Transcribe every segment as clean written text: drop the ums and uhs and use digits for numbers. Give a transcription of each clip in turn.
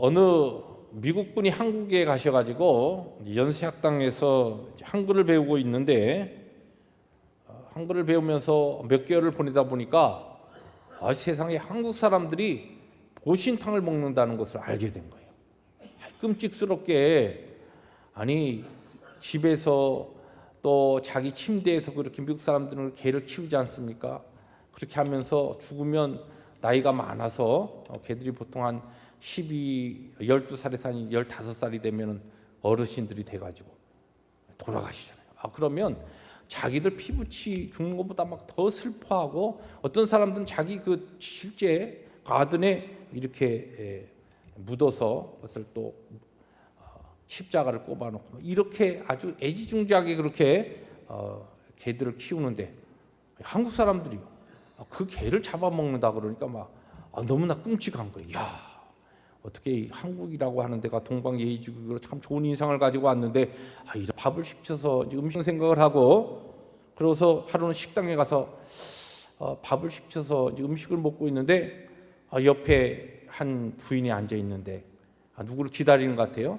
어느 미국 분이 한국에 가셔가지고 연세학당에서 한글을 배우고 있는데 한글을 배우면서 몇 개월을 보내다 보니까 세상에 한국 사람들이 보신탕을 먹는다는 것을 알게 된 거예요. 끔찍스럽게 아니 집에서 또 자기 침대에서 그렇게 미국 사람들은 개를 키우지 않습니까? 그렇게 하면서 죽으면 나이가 많아서 개들이 보통 한 12살에서 한 15살이 되면 어르신들이 돼가지고 돌아가시잖아요. 그러면 자기들 피부치 죽는 것보다 막 더 슬퍼하고 어떤 사람들은 자기 그 실제 가든에 이렇게 묻어서 그것을 또 십자가를 꼽아놓고 이렇게 아주 애지중지하게 그렇게 개들을 키우는데 한국 사람들이 그 개를 잡아먹는다 그러니까 막 너무나 끔찍한 거예요. 야, 어떻게 한국이라고 하는 데가 동방예의지국으로 참 좋은 인상을 가지고 왔는데 이런 밥을 시켜서 음식 생각을 하고 그래서 하루는 식당에 가서 밥을 시켜서 음식을 먹고 있는데 옆에 한 부인이 앉아 있는데 누구를 기다리는 것 같아요.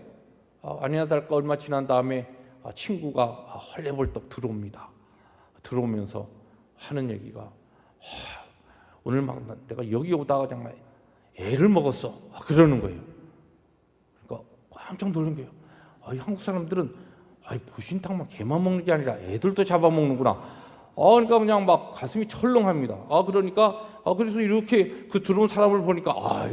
아니나 다를까 얼마 지난 다음에 친구가 헐레벌떡 들어옵니다. 들어오면서 하는 얘기가 오늘 막 내가 여기 오다가 정말 애를 먹었어 그러는 거예요. 그러니까 깜짝 놀란 거예요. 한국 사람들은 보신탕만 개만 먹는 게 아니라 애들도 잡아먹는구나. 그러니까 그냥 막 가슴이 철렁합니다. 그러니까 그래서 이렇게 그 들어온 사람을 보니까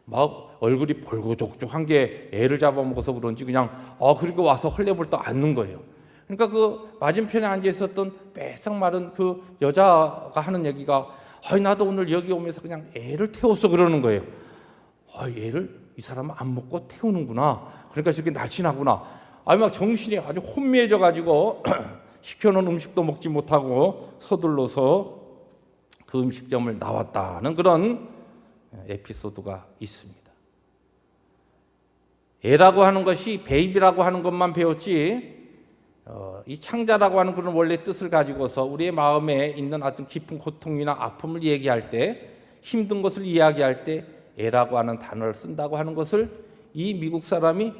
막 얼굴이 벌거족족한 게 애를 잡아먹어서 그런지 그냥 그리고 와서 헐레벌떡 앉는 거예요. 그러니까 그 맞은편에 앉아 있었던 빼싹 마른 그 여자가 하는 얘기가 나도 오늘 여기 오면서 그냥 애를 태웠어 그러는 거예요. 애를 이 사람은 안 먹고 태우는구나. 그러니까 저렇게 날씬하구나. 막 정신이 아주 혼미해져 가지고 시켜놓은 음식도 먹지 못하고 서둘러서 그 음식점을 나왔다는 그런 에피소드가 있습니다. 애라고 하는 것이 베이비라고 하는 것만 배웠지 이 창자라고 하는 그런 원래 뜻을 가지고서 우리의 마음에 있는 어떤 깊은 고통이나 아픔을 얘기할 때 힘든 것을 이야기할 때 애라고 하는 단어를 쓴다고 하는 것을 이 미국 사람이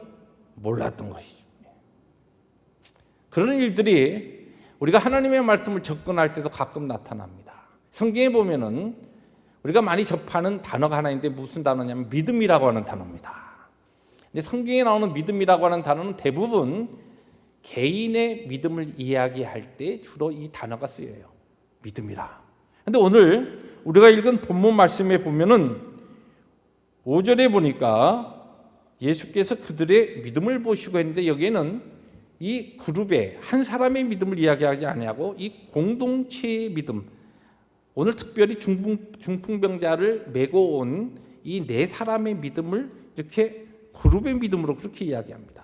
몰랐던 것이죠. 그런 일들이 우리가 하나님의 말씀을 접근할 때도 가끔 나타납니다. 성경에 보면은 우리가 많이 접하는 단어가 하나 있는데 무슨 단어냐면 믿음이라고 하는 단어입니다. 근데 성경에 나오는 믿음이라고 하는 단어는 대부분 개인의 믿음을 이야기할 때 주로 이 단어가 쓰여요. 믿음이라. 근데 오늘 우리가 읽은 본문 말씀에 보면은 5절에 보니까 예수께서 그들의 믿음을 보시고 했는데 여기에는 이 그룹의 한 사람의 믿음을 이야기하지 아니하고 이 공동체의 믿음, 오늘 특별히 중풍병자를 메고 온 이 네 사람의 믿음을 이렇게 그룹의 믿음으로 그렇게 이야기합니다.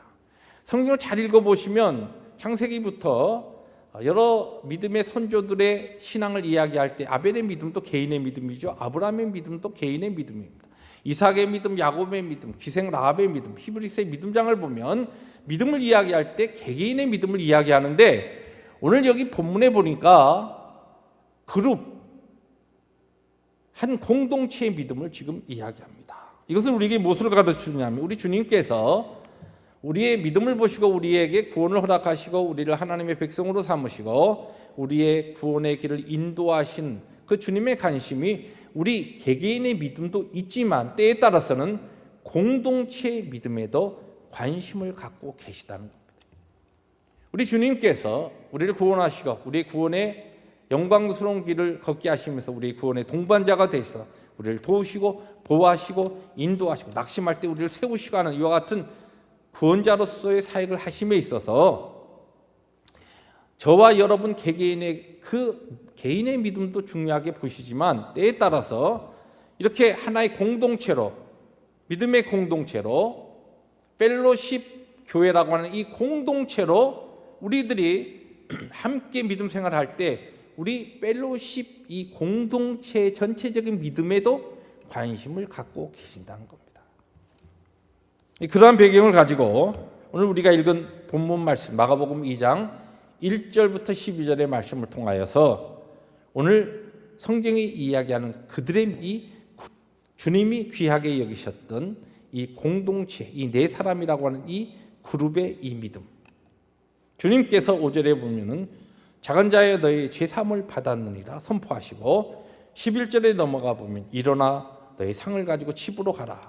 성경을 잘 읽어보시면 창세기부터 여러 믿음의 선조들의 신앙을 이야기할 때 아벨의 믿음도 개인의 믿음이죠. 아브라함의 믿음도 개인의 믿음입니다. 이삭의 믿음, 야곱의 믿음, 기생 라합의 믿음, 히브리서의 믿음장을 보면 믿음을 이야기할 때 개개인의 믿음을 이야기하는데 오늘 여기 본문에 보니까 그룹, 한 공동체의 믿음을 지금 이야기합니다. 이것은 우리에게 무엇을 가르쳐주냐면 우리 주님께서 우리의 믿음을 보시고 우리에게 구원을 허락하시고 우리를 하나님의 백성으로 삼으시고 우리의 구원의 길을 인도하신 그 주님의 관심이 우리 개개인의 믿음도 있지만 때에 따라서는 공동체의 믿음에도 관심을 갖고 계시다는 겁니다. 우리 주님께서 우리를 구원하시고 우리의 구원의 영광스러운 길을 걷게 하시면서 우리의 구원의 동반자가 되셔서 우리를 도우시고 보호하시고 인도하시고 낙심할 때 우리를 세우시고 하는 이와 같은 구원자로서의 사역을 하심에 있어서 저와 여러분 개개인의 그 개인의 믿음도 중요하게 보시지만 때에 따라서 이렇게 하나의 공동체로 믿음의 공동체로 펠로십 교회라고 하는 이 공동체로 우리들이 함께 믿음 생활할 때 우리 펠로십 이 공동체의 전체적인 믿음에도 관심을 갖고 계신다는 겁니다. 그러한 배경을 가지고 오늘 우리가 읽은 본문 말씀 마가복음 2장 1절부터 12절의 말씀을 통하여서 오늘 성경이 이야기하는 그들의 이 주님이 귀하게 여기셨던 이 공동체, 이 네 사람이라고 하는 이 그룹의 이 믿음. 주님께서 5절에 보면은 작은 자여 너희 죄 사함을 받았느니라 선포하시고 11절에 넘어가 보면 일어나 너희 상을 가지고 집으로 가라.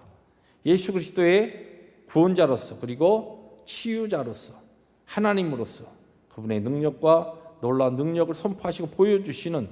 예수 그리스도의 구원자로서 그리고 치유자로서 하나님으로서 그분의 능력과 놀라운 능력을 선포하시고 보여주시는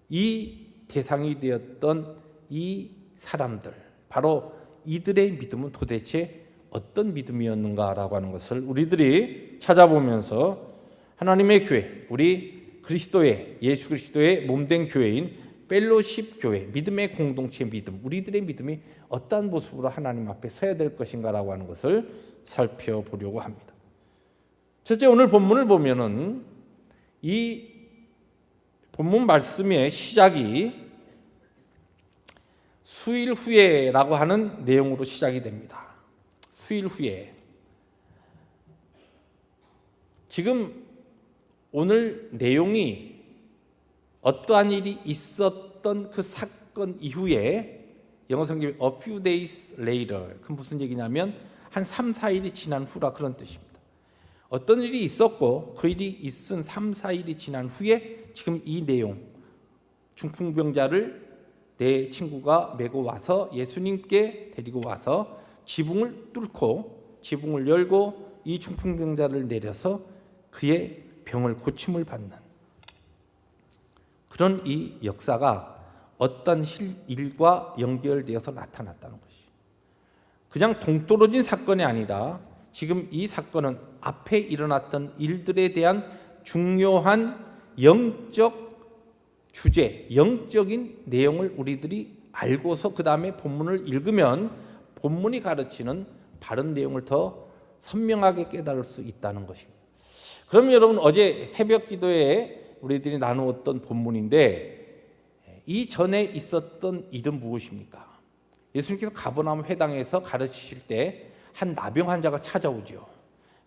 이 대상이 되었던 이 사람들, 바로 이들의 믿음은 도대체 어떤 믿음이었는가라고 하는 것을 우리들이 찾아보면서 하나님의 교회, 우리 그리스도의 예수 그리스도의 몸된 교회인 펠로십 교회, 믿음의 공동체 믿음, 우리들의 믿음이 어떠한 모습으로 하나님 앞에 서야 될 것인가라고 하는 것을 살펴보려고 합니다. 첫째, 오늘 본문을 보면은 이 본문 말씀의 시작이 수일 후에라고 하는 내용으로 시작이 됩니다. 수일 후에. 지금 오늘 내용이 어떠한 일이 있었던 그 사건 이후에 영어 성경에 a few days later, 그 무슨 얘기냐면 한 3, 4일이 지난 후라 그런 뜻입니다. 어떤 일이 있었고 그 일이 있은 3, 4일이 지난 후에 지금 이 내용, 중풍병자를 내 친구가 메고 와서 예수님께 데리고 와서 지붕을 뚫고 지붕을 열고 이 중풍병자를 내려서 그의 병을 고침을 받는 그런 이 역사가 어떤 일과 연결되어서 나타났다는 것이, 그냥 동떨어진 사건이 아니라 지금 이 사건은 앞에 일어났던 일들에 대한 중요한 영적 주제, 영적인 내용을 우리들이 알고서 그 다음에 본문을 읽으면 본문이 가르치는 바른 내용을 더 선명하게 깨달을 수 있다는 것입니다. 그럼 여러분, 어제 새벽 기도에 우리들이 나누었던 본문인데 이 전에 있었던 일은 무엇입니까? 예수님께서 가버나움 회당에서 가르치실 때 한 나병 환자가 찾아오죠.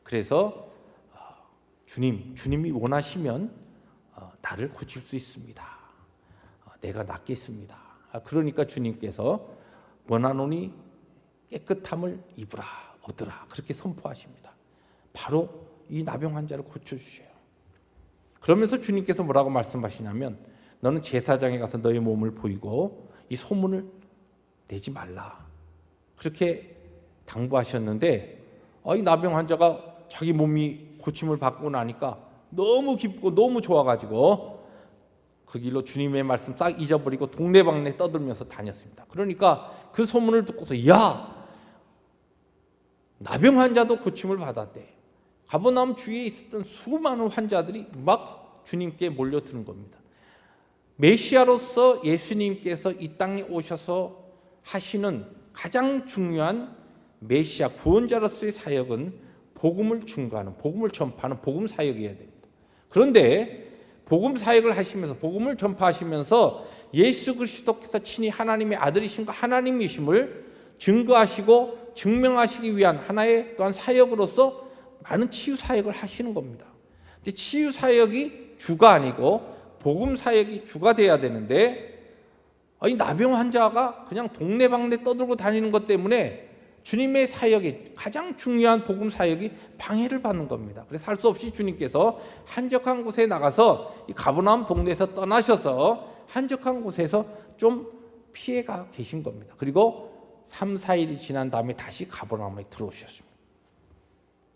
그래서 주님이 원하시면 나를 고칠 수 있습니다. 내가 낫겠습니다. 그러니까 주님께서 원하노니 깨끗함을 입으라, 얻으라, 그렇게 선포하십니다. 바로 이 나병 환자를 고쳐주셔요. 그러면서 주님께서 뭐라고 말씀하시냐면 너는 제사장에 가서 너의 몸을 보이고 이 소문을 내지 말라, 그렇게 당부하셨는데 이 나병 환자가 자기 몸이 고침을 받고 나니까 너무 기쁘고 너무 좋아가지고 그 길로 주님의 말씀 싹 잊어버리고 동네방네 떠들면서 다녔습니다. 그러니까 그 소문을 듣고서 야, 나병 환자도 고침을 받았대. 가버나움 주위에 있었던 수많은 환자들이 막 주님께 몰려드는 겁니다. 메시아로서 예수님께서 이 땅에 오셔서 하시는 가장 중요한 메시아 구원자로서의 사역은 복음을 증거하는, 복음을 전파하는 복음 사역이어야 됩니다. 그런데 복음 사역을 하시면서, 복음을 전파하시면서 예수 그리스도께서 친히 하나님의 아들이심과 하나님이심을 증거하시고 증명하시기 위한 하나의 또한 사역으로서 많은 치유 사역을 하시는 겁니다. 근데 치유 사역이 주가 아니고 복음 사역이 주가 돼야 되는데 이 나병 환자가 그냥 동네방네 떠들고 다니는 것 때문에 주님의 사역이, 가장 중요한 복음 사역이 방해를 받는 겁니다. 그래서 할 수 없이 주님께서 한적한 곳에 나가서 이 가버나움 동네에서 떠나셔서 한적한 곳에서 좀 피해가 계신 겁니다. 그리고 3, 4일이 지난 다음에 다시 가버나움에 들어오셨습니다.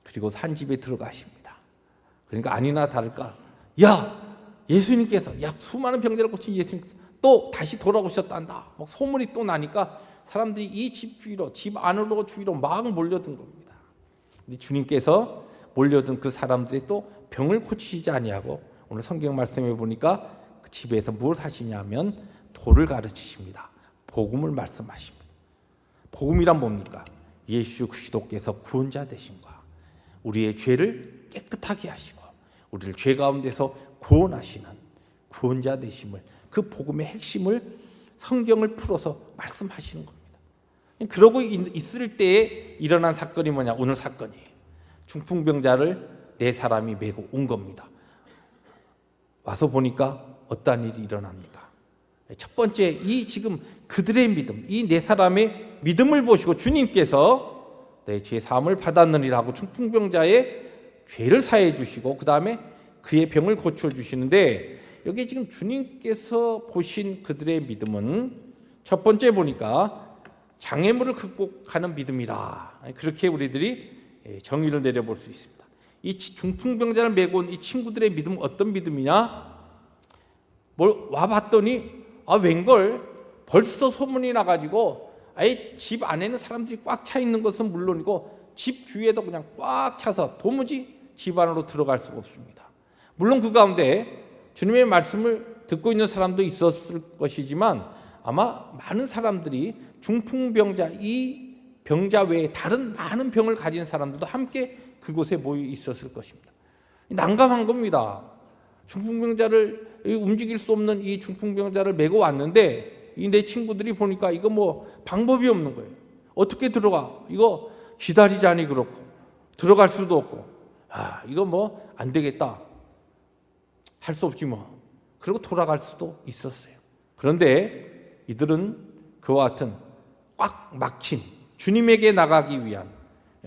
그리고 산 집에 들어가십니다. 그러니까 아니나 다를까, 예수님께서, 수많은 병자를 고친 예수님께서 또 다시 돌아오셨단다, 소문이 또 나니까 사람들이 이 집 주위로, 집 안으로 주위로 막 몰려든 겁니다. 근데 주님께서 몰려든 그 사람들이 또 병을 고치시지 아니하고 오늘 성경 말씀에 보니까 그 집에서 뭘 하시냐면 도를 가르치십니다. 복음을 말씀하십니다. 복음이란 뭡니까? 예수 그리스도께서 구원자 되심과 우리의 죄를 깨끗하게 하시고 우리를 죄 가운데서 구원하시는 구원자 되심을, 그 복음의 핵심을 성경을 풀어서 말씀하시는 겁니다. 그러고 있을 때에 일어난 사건이 뭐냐? 오늘 사건이에요. 중풍병자를 네 사람이 메고 온 겁니다. 와서 보니까 어떠한 일이 일어납니까? 첫 번째, 이 지금 그들의 믿음, 이 네 사람의 믿음을 보시고 주님께서 제 사함을 받았느니라 하고 중풍병자의 죄를 사해 주시고 그 다음에 그의 병을 고쳐 주시는데, 여기 지금 주님께서 보신 그들의 믿음은 첫 번째 보니까 장애물을 극복하는 믿음이라, 그렇게 우리들이 정의를 내려볼 수 있습니다. 이 중풍병자를 메고 온 이 친구들의 믿음은 어떤 믿음이냐? 와봤더니 웬걸 벌써 소문이 나가지고 아예 집 안에는 사람들이 꽉 차 있는 것은 물론이고 집 주위에도 그냥 꽉 차서 도무지 집 안으로 들어갈 수가 없습니다. 물론 그 가운데 주님의 말씀을 듣고 있는 사람도 있었을 것이지만 아마 많은 사람들이 중풍병자, 이 병자 외에 다른 많은 병을 가진 사람들도 함께 그곳에 모여 있었을 것입니다. 난감한 겁니다. 중풍병자를, 움직일 수 없는 이 중풍병자를 메고 왔는데 이 내 친구들이 보니까 이거 뭐 방법이 없는 거예요. 어떻게 들어가? 이거 기다리자니 그렇고 들어갈 수도 없고, 이거 뭐 안 되겠다, 할 수 없지 뭐, 그리고 돌아갈 수도 있었어요. 그런데 이들은 그와 같은 꽉 막힌 주님에게 나가기 위한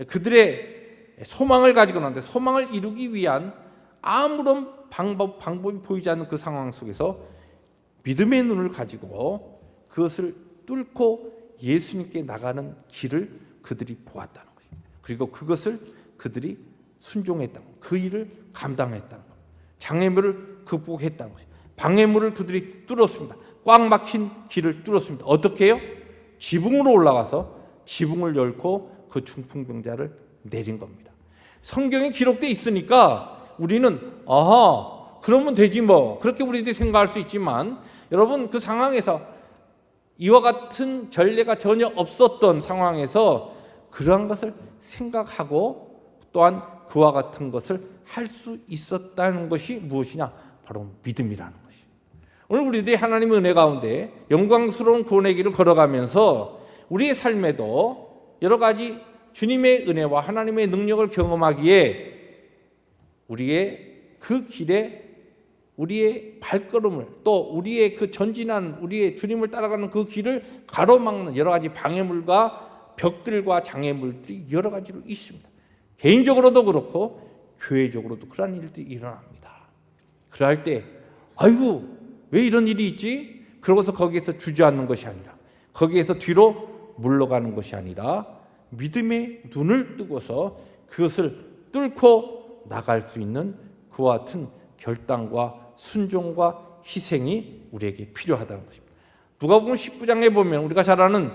그들의 소망을 가지고 나는데, 소망을 이루기 위한 아무런 방법이 보이지 않는 그 상황 속에서 믿음의 눈을 가지고 그것을 뚫고 예수님께 나가는 길을 그들이 보았다는 거예요. 그리고 그것을 그들이 순종했다는 거예요. 그 일을 감당했다는 거예요. 장애물을 극복했다는 거예요. 방해물을 그들이 뚫었습니다. 꽉 막힌 길을 뚫었습니다. 어떻게 해요? 지붕으로 올라가서 지붕을 열고 그 중풍병자를 내린 겁니다. 성경에 기록되어 있으니까 우리는 그러면 되지 뭐, 그렇게 우리들이 생각할 수 있지만, 여러분 그 상황에서 이와 같은 전례가 전혀 없었던 상황에서 그러한 것을 생각하고 또한 그와 같은 것을 할 수 있었다는 것이 무엇이냐? 바로 믿음이라는 것이에요. 오늘 우리들이 하나님의 은혜 가운데 영광스러운 구원의 길을 걸어가면서 우리의 삶에도 여러 가지 주님의 은혜와 하나님의 능력을 경험하기에 우리의 그 길에 우리의 발걸음을, 또 우리의 그 전진하는, 우리의 주님을 따라가는 그 길을 가로막는 여러 가지 방해물과 벽들과 장애물들이 여러 가지로 있습니다. 개인적으로도 그렇고 교회적으로도 그러한 일들이 일어납니다. 그럴 때 아이고 왜 이런 일이 있지? 그러고서 거기에서 주저앉는 것이 아니라, 거기에서 뒤로 물러가는 것이 아니라 믿음의 눈을 뜨고서 그것을 뚫고 나갈 수 있는 그와 같은 결단과 순종과 희생이 우리에게 필요하다는 것입니다. 누가복음 19장에 보면 우리가 잘 아는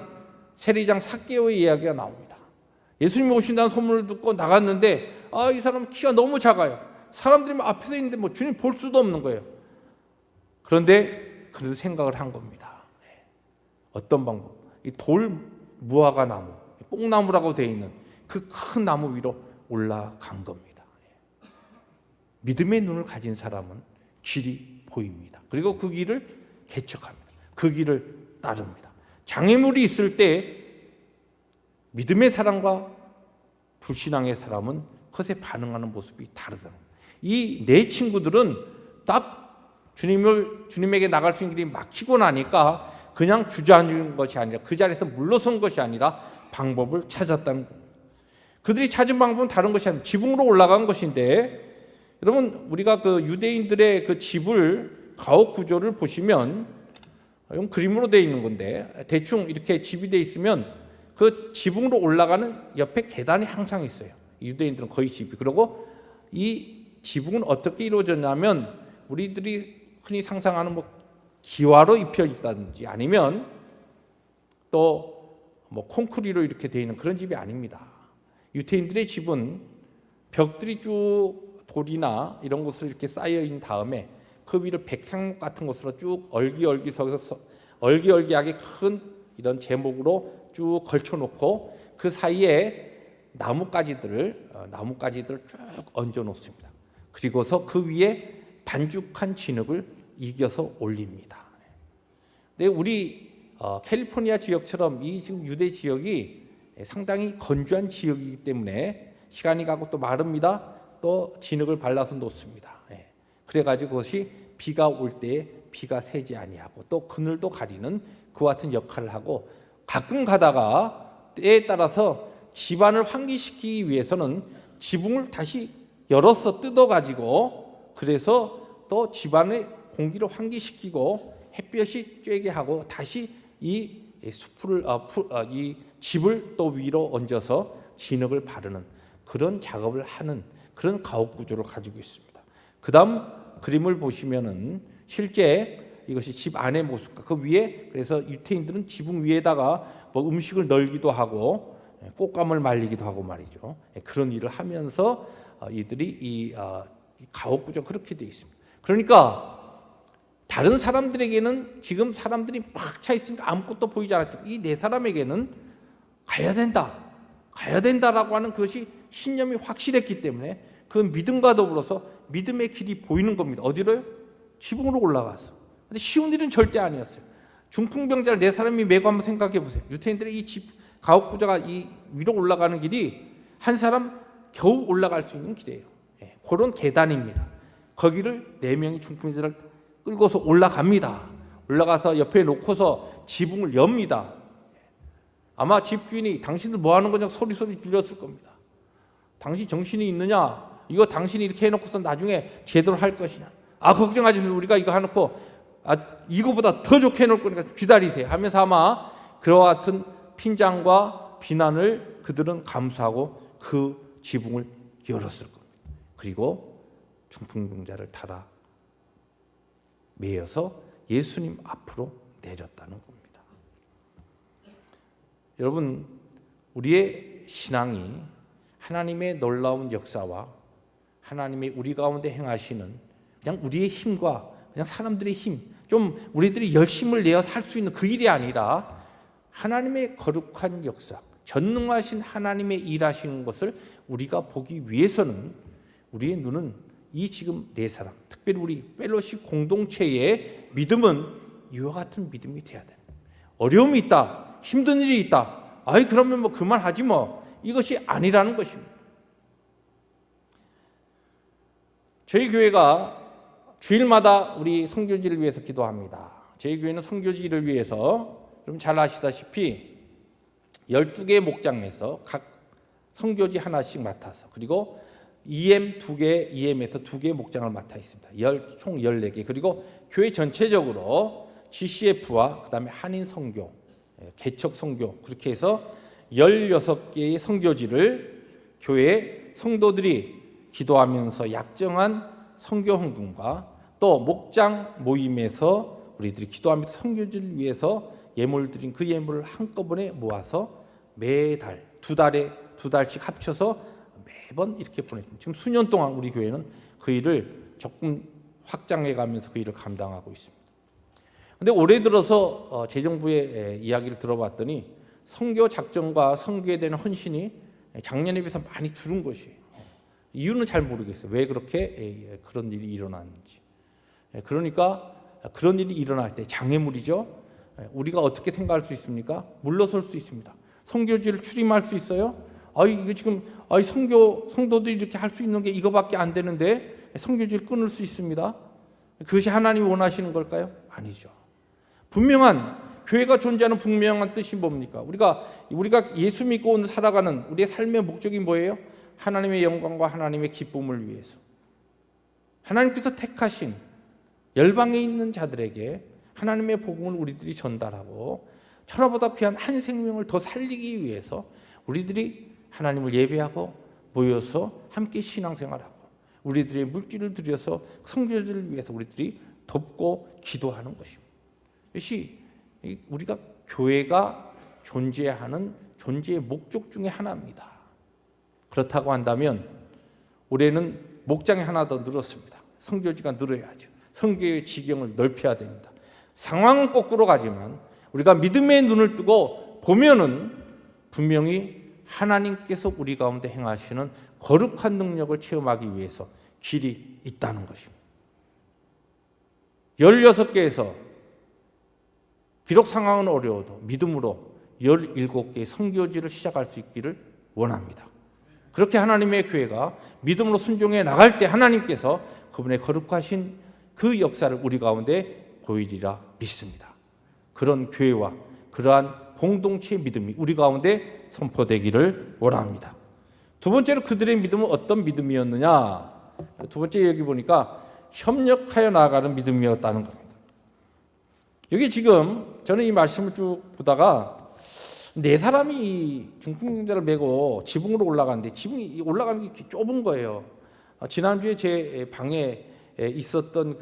세리장 삭개오의 이야기가 나옵니다. 예수님이 오신다는 소문을 듣고 나갔는데 이 사람 키가 너무 작아요. 사람들이 앞에서 있는데 뭐 주님 볼 수도 없는 거예요. 그런데 그래도 생각을 한 겁니다. 어떤 방법? 이 돌 무화과 나무, 뽕나무라고 되어 있는 그 큰 나무 위로 올라간 겁니다. 믿음의 눈을 가진 사람은 길이 보입니다. 그리고 그 길을 개척합니다. 그 길을 따릅니다. 장애물이 있을 때 믿음의 사람과 불신앙의 사람은 그것에 반응하는 모습이 다르다는 거예요. 이 네 친구들은 딱 주님에게 나갈 수 있는 길이 막히고 나니까 그냥 주저앉은 것이 아니라, 그 자리에서 물러선 것이 아니라 방법을 찾았다는 겁니다. 그들이 찾은 방법은 다른 것이 아니라 지붕으로 올라간 것인데, 여러분 우리가 그 유대인들의 그 집을 가옥 구조를 보시면 이건 그림으로 되어 있는 건데, 대충 이렇게 집이 되어 있으면 그 지붕으로 올라가는 옆에 계단이 항상 있어요. 유대인들은 거의 집이. 그리고 이 지붕은 어떻게 이루어졌냐면 우리들이 흔히 상상하는 뭐 기와로 입혀 있다든지 아니면 또 뭐 콘크리로 이렇게 되어 있는 그런 집이 아닙니다. 유대인들의 집은 벽들이 쭉 돌이나 이런 것으로 이렇게 쌓여 있는 다음에 그 위를 백향목 같은 것으로 쭉 얼기얼기하게 큰 이런 제목으로 쭉 걸쳐놓고 그 사이에 나뭇가지들을 쭉 얹어 놓습니다. 그리고서 그 위에 반죽한 진흙을 이겨서 올립니다. 근데 우리 캘리포니아 지역처럼 이 지금 유대 지역이 상당히 건조한 지역이기 때문에 시간이 가고 또 마릅니다. 또 진흙을 발라서 놓습니다. 그래가지고 그것이 비가 올 때에 비가 새지 아니하고 또 그늘도 가리는 그와 같은 역할을 하고, 가끔 가다가 때에 따라서 집안을 환기시키기 위해서는 지붕을 다시 열어서 뜯어가지고, 그래서 또 집안의 공기를 환기시키고 햇볕이 쬐게 하고 다시 이 이 집을 또 위로 얹어서 진흙을 바르는 그런 작업을 하는 그런 가옥 구조를 가지고 있습니다. 그 다음 그림을 보시면은 실제 이것이 집 안의 모습과 그 위에, 그래서 유태인들은 지붕 위에다가 뭐 음식을 널기도 하고 꽃감을 말리기도 하고 말이죠. 그런 일을 하면서 이들이 이 가옥 구조 그렇게 되어 있습니다. 그러니까 다른 사람들에게는 지금 사람들이 막 차 있으니까 아무것도 보이지 않았죠. 이 네 사람에게는 가야 된다라고 하는 그것이 신념이 확실했기 때문에 그 믿음과 더불어서 믿음의 길이 보이는 겁니다. 어디로요? 지붕으로 올라가서. 근데 쉬운 일은 절대 아니었어요. 중풍병자를 네 사람이 메고 한번 생각해 보세요. 유태인들의 이 집 가옥 부자가 이 위로 올라가는 길이 한 사람 겨우 올라갈 수 있는 길이에요. 그런 계단입니다. 거기를 네 명이 중풍병자를 끌고서 올라갑니다. 올라가서 옆에 놓고서 지붕을 엽니다. 아마 집주인이 당신들 뭐 하는 거냐 소리 질렀을 겁니다. 당신 정신이 있느냐? 이거 당신이 이렇게 해놓고서 나중에 제대로 할 것이냐? 걱정하지 마세요. 우리가 이거 해놓고 이거보다 더 좋게 해놓을 거니까 기다리세요 하면서 아마 그와 같은 핀잔과 비난을 그들은 감수하고 그 지붕을 열었을 겁니다. 그리고 중풍병자를 달아 매여서 예수님 앞으로 내렸다는 겁니다. 여러분, 우리의 신앙이 하나님의 놀라운 역사와 하나님의 우리 가운데 행하시는 그냥 우리의 힘과 그냥 사람들의 힘, 좀 우리들이 열심을 내어 살 수 있는 그 일이 아니라 하나님의 거룩한 역사, 전능하신 하나님의 일하시는 것을 우리가 보기 위해서는 우리의 눈은 이 지금 네 사람, 특별히 우리 펠로십 공동체의 믿음은 이와 같은 믿음이 돼야 돼요. 어려움이 있다, 힘든 일이 있다, 그러면 뭐 그만하지 뭐, 이것이 아니라는 것입니다. 저희 교회가 주일마다 우리 선교지를 위해서 기도합니다. 저희 교회는 선교지를 위해서 여러분 잘 아시다시피 12개의 목장에서 각 선교지 하나씩 맡아서, 그리고 EM 2개, EM에서 2개의 목장을 맡아 있습니다. 총 14개. 그리고 교회 전체적으로 GCF와 그다음에 한인 선교, 개척 선교, 그렇게 해서 16개의 선교지를 교회 성도들이 기도하면서 약정한 선교 헌금과 또 목장 모임에서 우리들이 기도하면서 선교지를 위해서 예물을 드린 그 예물을 한꺼번에 모아서 매달 두 달씩 합쳐서 매번 이렇게 보냈습니다. 지금 수년 동안 우리 교회는 그 일을 조금 확장해 가면서 그 일을 감당하고 있습니다. 그런데 올해 들어서 재정부의 이야기를 들어봤더니 선교 작정과 선교에 대한 헌신이 작년에 비해서 많이 줄은 것이에요. 이유는 잘 모르겠어요. 왜 그렇게 그런 일이 일어났는지. 그러니까 그런 일이 일어날 때 장애물이죠. 우리가 어떻게 생각할 수 있습니까? 물러설 수 있습니다. 선교지를 출임할 수 있어요? 이거 지금 성도들이 이렇게 할 수 있는 게 이거밖에 안 되는데 선교지를 끊을 수 있습니다. 그것이 하나님이 원하시는 걸까요? 아니죠. 분명한 교회가 존재하는 분명한 뜻이 뭡니까? 우리가 예수 믿고 오늘 살아가는 우리의 삶의 목적이 뭐예요? 하나님의 영광과 하나님의 기쁨을 위해서 하나님께서 택하신 열방에 있는 자들에게 하나님의 복음을 우리들이 전달하고 천하보다 귀한 한 생명을 더 살리기 위해서 우리들이 하나님을 예배하고 모여서 함께 신앙생활하고 우리들의 물질을 들여서 선교지를 위해서 우리들이 돕고 기도하는 것입니다. 이것이 우리가 교회가 존재하는 존재의 목적 중에 하나입니다. 그렇다고 한다면 올해는 목장이 하나 더 늘었습니다. 선교지가 늘어야죠. 선교의 지경을 넓혀야 됩니다. 상황은 거꾸로 가지만 우리가 믿음의 눈을 뜨고 보면은 분명히 하나님께서 우리 가운데 행하시는 거룩한 능력을 체험하기 위해서 길이 있다는 것입니다. 16개에서 비록 상황은 어려워도 믿음으로 17개의 선교지를 시작할 수 있기를 원합니다. 그렇게 하나님의 교회가 믿음으로 순종해 나갈 때 하나님께서 그분의 거룩하신 그 역사를 우리 가운데 보이리라 믿습니다. 그런 교회와 그러한 공동체의 믿음이 우리 가운데 선포되기를 원합니다. 두 번째로 그들의 믿음은 어떤 믿음이었느냐? 두 번째 여기 보니까 협력하여 나아가는 믿음이었다는 겁니다. 여기 지금 저는 이 말씀을 쭉 보다가 네 사람이 중풍병자를 메고 지붕으로 올라가는데 지붕이 올라가는 게 좁은 거예요. 지난주에 제 방에 있었던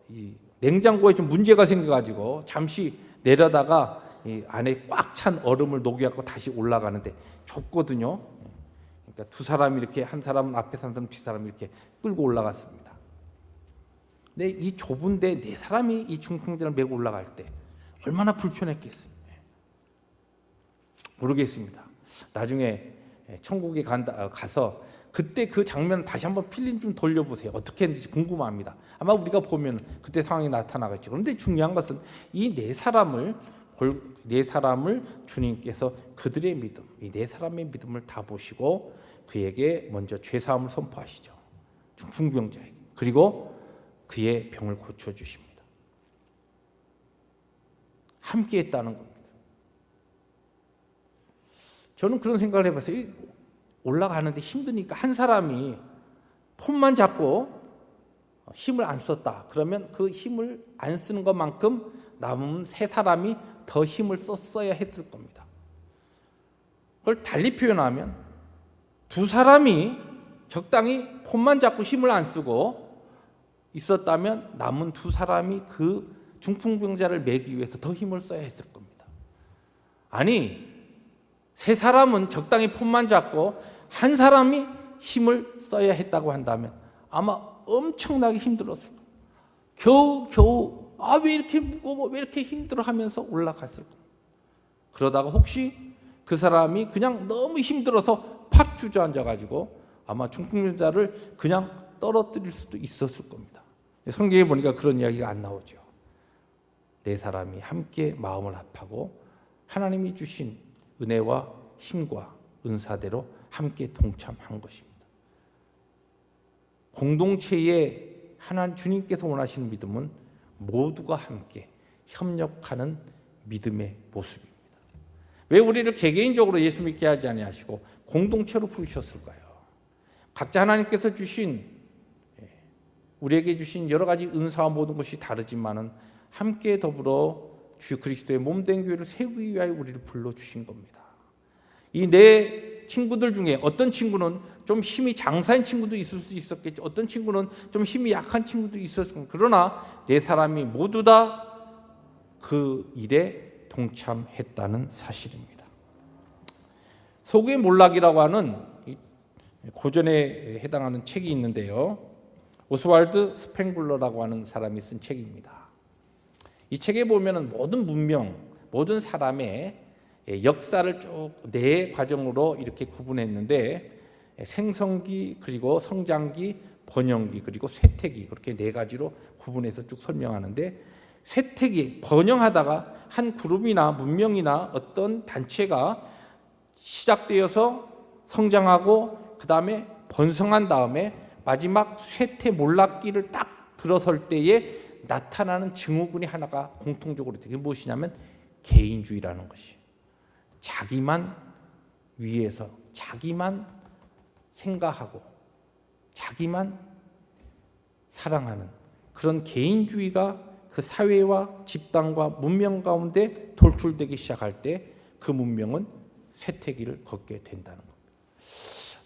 이 냉장고에 좀 문제가 생겨가지고 잠시 내려다가 이 안에 꽉 찬 얼음을 녹여갖고 다시 올라가는데 좁거든요. 그러니까 두 사람이 이렇게 한 사람은 앞에 한 사람 뒤 사람이 이렇게 끌고 올라갔습니다. 근데 이 좁은데 네 사람이 이 중풍병자를 메고 올라갈 때 얼마나 불편했겠어요. 모르겠습니다. 나중에 천국에 가서 그때 그 장면 다시 한번 필름 좀 돌려보세요. 어떻게 했는지 궁금합니다. 아마 우리가 보면 그때 상황이 나타나겠죠. 그런데 중요한 것은 이 네 사람을 주님께서 그들의 믿음, 이 네 사람의 믿음을 다 보시고 그에게 먼저 죄사함을 선포하시죠. 중풍병자에게. 그리고 그의 병을 고쳐주십니다. 함께 했다는 겁니다. 저는 그런 생각을 해봤어요. 올라가는데 힘드니까 한 사람이 폰만 잡고 힘을 안 썼다. 그러면 그 힘을 안 쓰는 것만큼 남은 세 사람이 더 힘을 썼어야 했을 겁니다. 그걸 달리 표현하면 두 사람이 적당히 폰만 잡고 힘을 안 쓰고 있었다면 남은 두 사람이 그 중풍병자를 매기 위해서 더 힘을 써야 했을 겁니다. 아니, 세 사람은 적당히 폰만 잡고 한 사람이 힘을 써야 했다고 한다면 아마 엄청나게 힘들었을 거예요. 겨우 왜 이렇게 무거워 왜 이렇게 힘들어 하면서 올라갔을 거예요. 그러다가 혹시 그 사람이 그냥 너무 힘들어서 팍 주저앉아가지고 아마 중풍병자를 그냥 떨어뜨릴 수도 있었을 겁니다. 성경에 보니까 그런 이야기가 안 나오죠. 네 사람이 함께 마음을 합하고 하나님이 주신 은혜와 힘과 은사대로 함께 동참한 것입니다. 공동체에 하나님 주님께서 원하시는 믿음은 모두가 함께 협력하는 믿음의 모습입니다. 왜 우리를 개개인적으로 예수 믿게 하지 아니하시고 공동체로 부르셨을까요? 각자 하나님께서 우리에게 주신 여러 가지 은사와 모든 것이 다르지만은 함께 더불어 주 그리스도의 몸된 교회를 세우기 위하여 우리를 불러주신 겁니다. 이 네 친구들 중에 어떤 친구는 좀 힘이 장사인 친구도 있을 수 있었겠죠. 어떤 친구는 좀 힘이 약한 친구도 있었을 겁니다. 그러나 네 사람이 모두 다 그 일에 동참했다는 사실입니다. 소구의 몰락이라고 하는 고전에 해당하는 책이 있는데요. 오스왈드 스팽글러라고 하는 사람이 쓴 책입니다. 이 책에 보면은 모든 문명, 모든 사람의 역사를 쭉 네 과정으로 이렇게 구분했는데 생성기, 그리고 성장기, 번영기, 그리고 쇠퇴기 그렇게 네 가지로 구분해서 쭉 설명하는데 쇠퇴기, 번영하다가 한 그룹이나 문명이나 어떤 단체가 시작되어서 성장하고 그 다음에 번성한 다음에 마지막 쇠퇴 몰락기를 딱 들어설 때에 나타나는 증후군이 하나가 공통적으로 되게 무엇이냐면 개인주의라는 것이에요. 자기만 위해서 자기만 생각하고 자기만 사랑하는 그런 개인주의가 그 사회와 집단과 문명 가운데 돌출되기 시작할 때 그 문명은 쇠퇴기를 걷게 된다는 겁니다.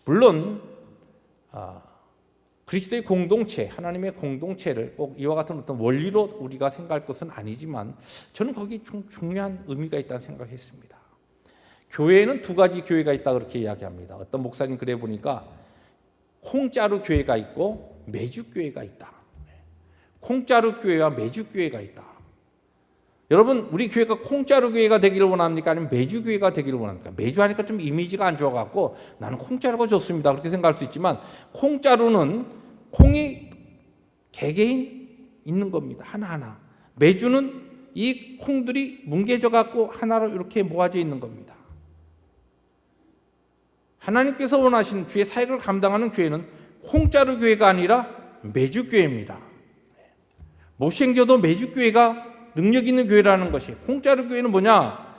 물론 그리스도의 공동체, 하나님의 공동체를 꼭 이와 같은 어떤 원리로 우리가 생각할 것은 아니지만 저는 거기에 중요한 의미가 있다는 생각했습니다. 교회에는 두 가지 교회가 있다 그렇게 이야기합니다. 어떤 목사님 글에 보니까 콩자루 교회가 있고 매주 교회가 있다. 콩자루 교회와 매주 교회가 있다. 여러분, 우리 교회가 콩자루 교회가 되기를 원합니까? 아니면 매주 교회가 되기를 원합니까? 매주 하니까 좀 이미지가 안 좋아갖고 나는 콩자루가 좋습니다 그렇게 생각할 수 있지만 콩자루는 콩이 개개인 있는 겁니다. 하나하나. 매주는 이 콩들이 뭉개져갖고 하나로 이렇게 모아져 있는 겁니다. 하나님께서 원하시는 주의 사역을 감당하는 교회는 콩자루 교회가 아니라 매주 교회입니다. 못생겨도 매주교회가 능력 있는 교회라는 것이. 공짜로 교회는 뭐냐?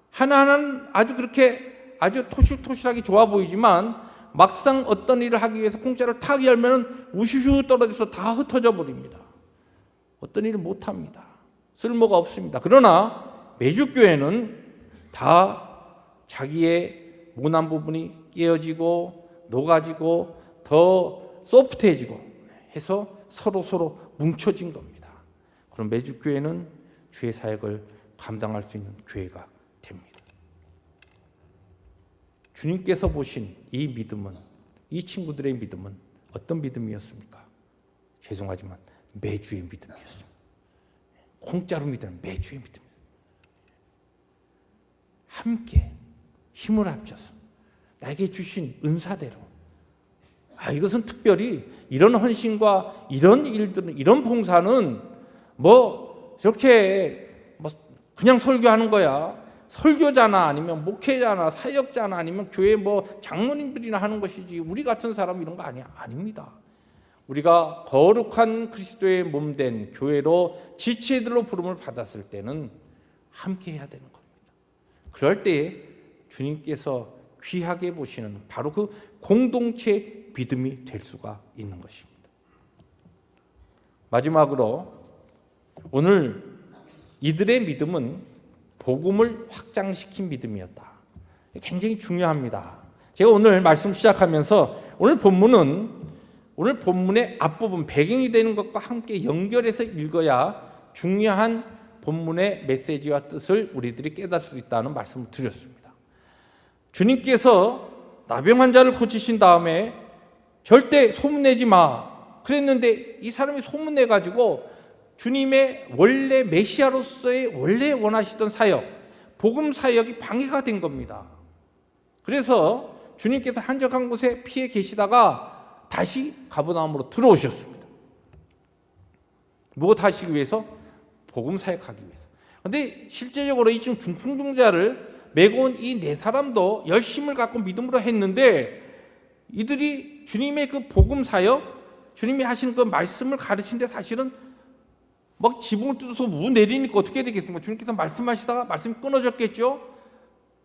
하나하나는 아주 그렇게 아주 토실토실하게 좋아 보이지만 막상 어떤 일을 하기 위해서 공짜를 탁 열면 우슈슈 떨어져서 다 흩어져 버립니다. 어떤 일을 못합니다. 쓸모가 없습니다. 그러나 매주교회는 다 자기의 모난 부분이 깨어지고 녹아지고 더 소프트해지고 해서 서로 뭉쳐진 겁니다. 그럼 매주교회는 주의 사역을 감당할 수 있는 교회가 됩니다. 주님께서 보신 이 믿음은, 이 친구들의 믿음은 어떤 믿음이었습니까? 죄송하지만 매주의 믿음이었습니다. 공짜로 믿는 매주의 믿음. 함께 힘을 합쳐서 나에게 주신 은사대로, 이것은 특별히 이런 헌신과 이런 일들은, 이런 봉사는 저렇게 그냥 설교하는 거야. 설교자나 아니면 목회자나 사역자나 아니면 교회 장로님들이나 하는 것이지 우리 같은 사람 이런 거 아닙니다. 우리가 거룩한 그리스도의 몸된 교회로 지체들로 부름을 받았을 때는 함께 해야 되는 겁니다. 그럴 때 주님께서 귀하게 보시는 바로 그 공동체 믿음이 될 수가 있는 것입니다. 마지막으로 오늘 이들의 믿음은 복음을 확장시킨 믿음이었다. 굉장히 중요합니다. 제가 오늘 말씀 시작하면서 오늘 본문의 앞부분 배경이 되는 것과 함께 연결해서 읽어야 중요한 본문의 메시지와 뜻을 우리들이 깨달을 수 있다는 말씀을 드렸습니다. 주님께서 나병 환자를 고치신 다음에 절대 소문내지 마 그랬는데 이 사람이 소문내가지고 주님의 원래 메시아로서의 원래 원하시던 사역, 복음 사역이 방해가 된 겁니다. 그래서 주님께서 한적한 곳에 피해 계시다가 다시 가버나움으로 들어오셨습니다. 무엇 하시기 위해서? 복음 사역하기 위해서. 그런데 실제적으로 이 지금 중풍병자를 메고 온 이 네 사람도 열심을 갖고 믿음으로 했는데 이들이 주님의 그 복음 사역, 주님이 하시는 그 말씀을 가르치는데 사실은 지붕을 뜯어서 무 내리니까 어떻게 되겠습니까? 주님께서 말씀하시다가 말씀이 끊어졌겠죠?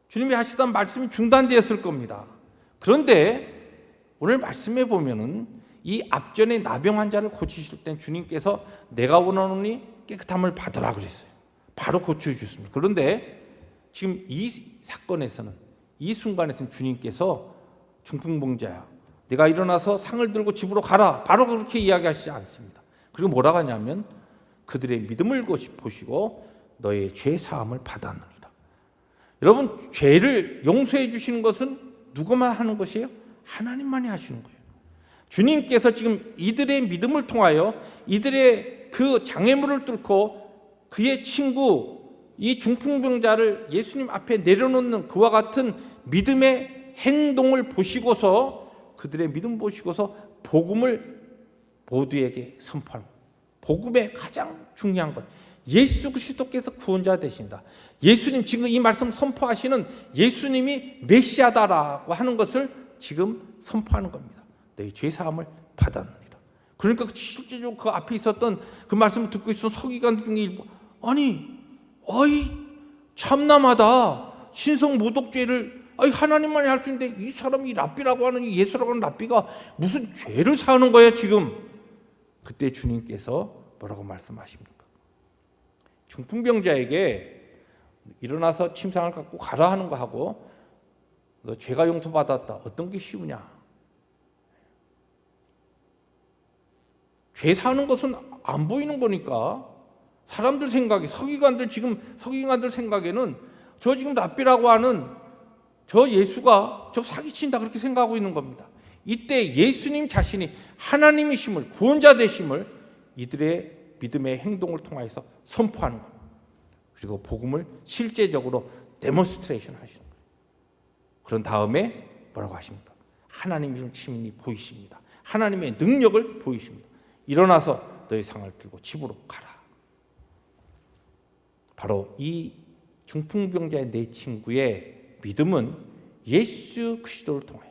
주님이 하시던 말씀이 중단되었을 겁니다. 그런데 오늘 말씀해 보면은 이 앞전에 나병 환자를 고치실 때 주님께서 내가 원하노니 깨끗함을 받으라 그랬어요. 바로 고쳐주셨습니다. 그런데 지금 이 사건에서는, 이 순간에서는 주님께서 중풍병자야, 내가 일어나서 상을 들고 집으로 가라, 바로 그렇게 이야기하시지 않습니다. 그리고 뭐라고 하냐면 그들의 믿음을 보시고 너의 죄 사함을 받았느니라. 여러분, 죄를 용서해 주시는 것은 누구만 하는 것이에요? 하나님만이 하시는 거예요. 주님께서 지금 이들의 믿음을 통하여 이들의 그 장애물을 뚫고 그의 친구 이 중풍병자를 예수님 앞에 내려놓는 그와 같은 믿음의 행동을 보시고서, 그들의 믿음 보시고서 복음을 모두에게 선포하는 거예요. 복음의 가장 중요한 것, 예수 그리스도께서 구원자 되신다. 예수님, 지금 이 말씀 선포하시는 예수님이 메시아다라고 하는 것을 지금 선포하는 겁니다. 너희 죄 사함을 받았느니라. 그러니까 실제적으로 그 앞에 있었던 그 말씀을 듣고 있었던 서기관 중에 일부, 참남하다. 신성 모독죄를 하나님만이 할 수 있는데 이 사람이 랍비라고 하는 이 예수라고 하는 랍비가 무슨 죄를 사는 거야 지금. 그때 주님께서 뭐라고 말씀하십니까? 중풍병자에게 일어나서 침상을 갖고 가라 하는 거 하고 너 죄가 용서받았다, 어떤 게 쉬우냐? 죄 사는 것은 안 보이는 거니까 사람들 생각에, 서기관들 생각에는 저 지금 랍비라고 하는 저 예수가 저 사기친다 그렇게 생각하고 있는 겁니다. 이때 예수님 자신이 하나님이심을, 구원자 되심을 이들의 믿음의 행동을 통해서 선포하는 겁니다. 그리고 복음을 실제적으로 데몬스트레이션 하시는 거예요. 그런 다음에 뭐라고 하십니까? 하나님이심이 보이십니다. 하나님의 능력을 보이십니다. 일어나서 너의 상을 들고 집으로 가라. 바로 이 중풍병자의 내 친구의 믿음은 예수 그리스도를 통하여,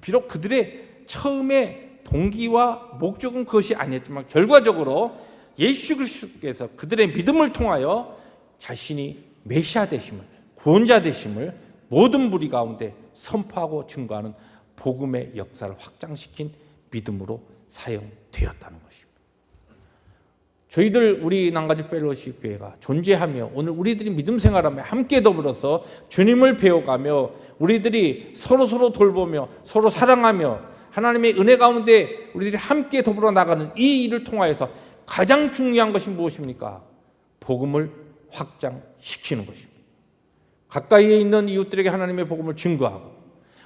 비록 그들의 처음에 동기와 목적은 그것이 아니었지만 결과적으로 예수 그리스도께서 그들의 믿음을 통하여 자신이 메시아 되심을, 구원자 되심을 모든 무리 가운데 선포하고 증거하는 복음의 역사를 확장시킨 믿음으로 사용되었다는 것입니다. 저희들 우리 낭가주 펠로십 교회가 존재하며 오늘 우리들이 믿음 생활하며 함께 더불어서 주님을 배워가며 우리들이 서로 돌보며 서로 사랑하며 하나님의 은혜 가운데 우리들이 함께 더불어 나가는 이 일을 통하여서 가장 중요한 것이 무엇입니까? 복음을 확장시키는 것입니다. 가까이에 있는 이웃들에게 하나님의 복음을 증거하고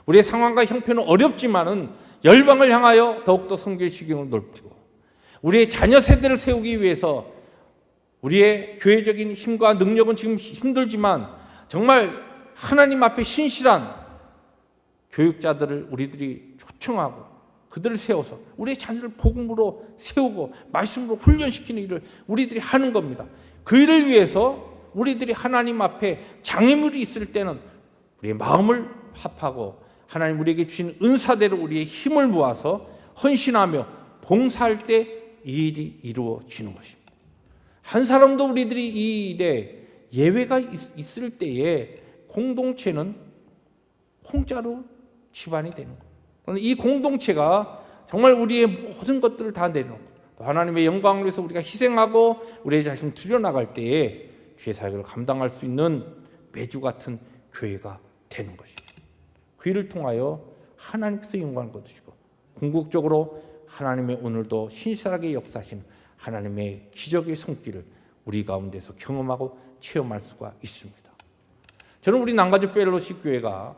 우리의 상황과 형편은 어렵지만은 열방을 향하여 더욱더 선교의 지경을 넓히고 우리의 자녀 세대를 세우기 위해서 우리의 교회적인 힘과 능력은 지금 힘들지만 정말 하나님 앞에 신실한 교육자들을 우리들이 초청하고 그들을 세워서 우리의 자녀를 복음으로 세우고 말씀으로 훈련시키는 일을 우리들이 하는 겁니다. 그 일을 위해서 우리들이 하나님 앞에 장애물이 있을 때는 우리의 마음을 합하고 하나님 우리에게 주신 은사대로 우리의 힘을 모아서 헌신하며 봉사할 때 이 일이 이루어지는 것입니다. 한 사람도 우리들이 이 일에 예외가 있을 때에 공동체는 공짜로 집안이 되는 거예요. 이 공동체가 정말 우리의 모든 것들을 다 내려놓고 또 하나님의 영광을 위해서 우리가 희생하고 우리의 자신을 드려나갈 때에 주의 사역을 감당할 수 있는 매주 같은 교회가 되는 것입니다. 그 일을 통하여 하나님께서 영광을 거두시고 궁극적으로 하나님의 오늘도 신실하게 역사하시는 하나님의 기적의 손길을 우리 가운데서 경험하고 체험할 수가 있습니다. 저는 우리 낭가주 펠로십 교회가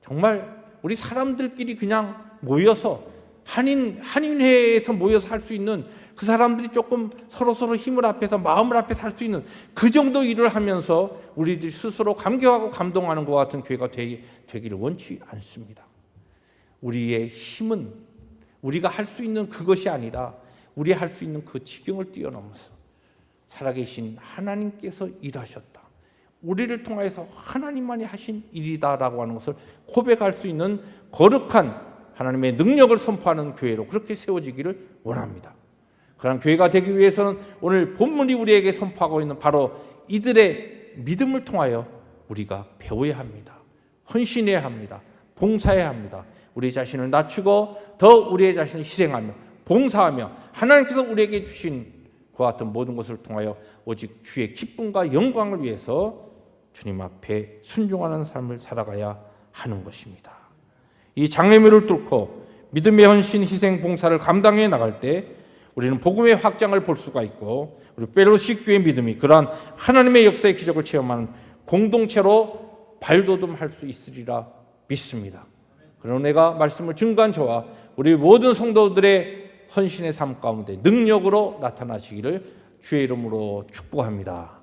정말 우리 사람들끼리 그냥 모여서 한인회에서 모여서 할 수 있는 그 사람들이 조금 서로 힘을 합해서 마음을 합해서 할 수 있는 그 정도 일을 하면서 우리들이 스스로 감격하고 감동하는 것 같은 교회가 되기를 원치 않습니다. 우리의 힘은 우리가 할 수 있는 그것이 아니라 우리 할 수 있는 그 지경을 뛰어넘어서 살아계신 하나님께서 일하셨다. 우리를 통해서 하나님만이 하신 일이다라고 하는 것을 고백할 수 있는 거룩한 하나님의 능력을 선포하는 교회로 그렇게 세워지기를 원합니다. 그런 교회가 되기 위해서는 오늘 본문이 우리에게 선포하고 있는 바로 이들의 믿음을 통하여 우리가 배워야 합니다. 헌신해야 합니다. 봉사해야 합니다. 우리 자신을 낮추고 더 우리의 자신을 희생하며 봉사하며 하나님께서 우리에게 주신 그와 같은 모든 것을 통하여 오직 주의 기쁨과 영광을 위해서 주님 앞에 순종하는 삶을 살아가야 하는 것입니다. 이 장애물을 뚫고 믿음의 헌신, 희생, 봉사를 감당해 나갈 때 우리는 복음의 확장을 볼 수가 있고 우리 펠로십 교회의 믿음이 그러한 하나님의 역사의 기적을 체험하는 공동체로 발돋움할 수 있으리라 믿습니다. 그런 내가 말씀을 증거한 저와 우리 모든 성도들의 헌신의 삶 가운데 능력으로 나타나시기를 주의 이름으로 축복합니다.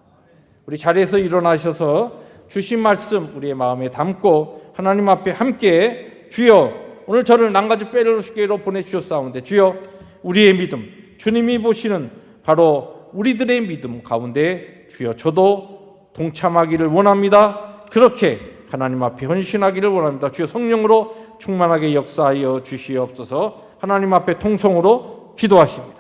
우리 자리에서 일어나셔서 주신 말씀 우리의 마음에 담고 하나님 앞에 함께 주여 오늘 저를 낭가주 펠로십 교회로 보내주셨사온데 주여 우리의 믿음 주님이 보시는 바로 우리들의 믿음 가운데 주여 저도 동참하기를 원합니다. 그렇게 하나님 앞에 헌신하기를 원합니다. 주여 성령으로 충만하게 역사하여 주시옵소서. 하나님 앞에 통성으로 기도하십니다.